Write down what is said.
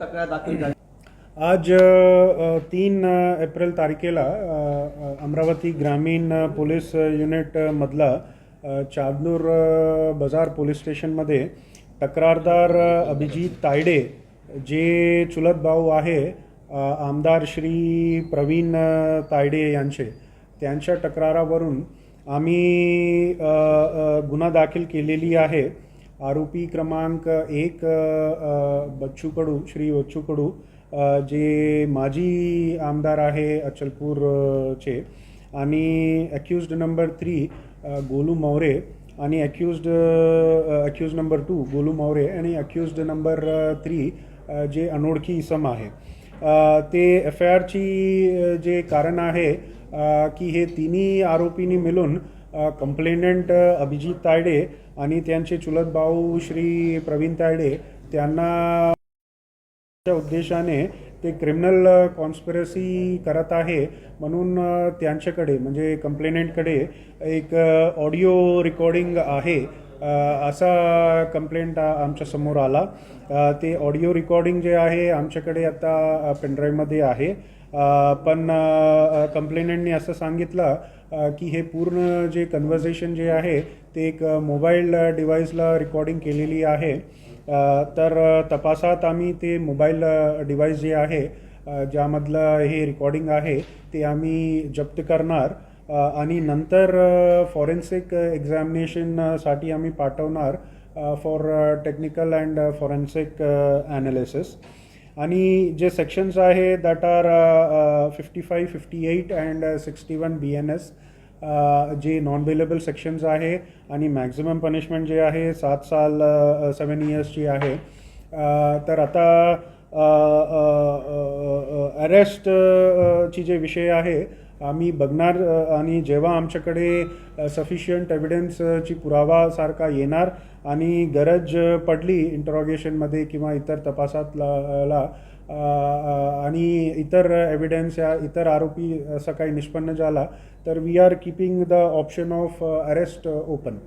तक्रार दाखल झाली। आज 3 एप्रिल तारखेला अमरावती ग्रामीण पोलीस युनिटमधला चांदूर बाजार पोलीस स्टेशनमध्ये तक्रारदार अभिजित तायडे जे चुलत भाऊ आहे आमदार श्री प्रवीण तायडे यांचे त्यांच्या तक्रारावरून आम्ही गुन्हा दाखल केलेली आहे। आरोपी क्रमांक 1 बच्चू कडू श्री बच्चू कडू जे माजी आमदार आहे अचलपूरचे आणि अक्यूज्ड नंबर 3 गोलू मौरे आणि अक्यूज्ड नंबर 2 गोलू मौरे आणि अक्यूज्ड नंबर 3 जे अनोळखी इसम आहे। ते एफ आय आरची जे कारण आहे की हे तिन्ही आरोपींनी मिळून कंप्लेनंट अभिजित तायडे आणि त्यांचे चुलत भाऊ श्री प्रवीण तायडे त्यांना उद्देशाने ते क्रिमिनल कॉन्स्पिरसी करत आहे म्हणून त्यांच्याकडे म्हणजे कंप्लेनंटकडे एक ऑडिओ रेकॉर्डिंग आहे असा कंप्लेंट आमच्या समोर आला। ते ऑडिओ रेकॉर्डिंग जे आहे आमच्याकडे आता पेनड्राईव्हमध्ये आहे, पण कंप्लेनंटने असं सांगितलं की हे पूर्ण जे कन्व्हर्सेशन जे आहे ते एक मोबाईल डिव्हाइसला रेकॉर्डिंग केलेली आहे। तर तपासात आम्ही ते मोबाईल डिव्हाइस जे आहे ज्यामधलं हे रेकॉर्डिंग आहे ते आम्ही जप्त करणार आणि नंतर फॉरेन्सिक एक्झामिनेशनसाठी आम्ही पाठवणार for technical and forensic analysis. आणि जे सेक्शन्स आहे दॅट आर 55, 58 अँड 61 BNS जे नॉन बेलेबल सेक्शन्स आहे आणि मॅक्झिमम पनिशमेंट जे आहे 7 साल 7 इयर्सची आहे। तर आता अरेस्टची जे विषय आहे आम्ही बघणार आणि जेव्हा आमच्याकडे सफिशियंट एव्हिडन्सची पुरावासारखा येणार आणि गरज पडली इंटरॉगेशनमध्ये किंवा इतर तपासातला आणि इतर एव्हिडन्स या इतर आरोपी असं काही निष्पन्न झाला तर we are keeping the option of arrest open.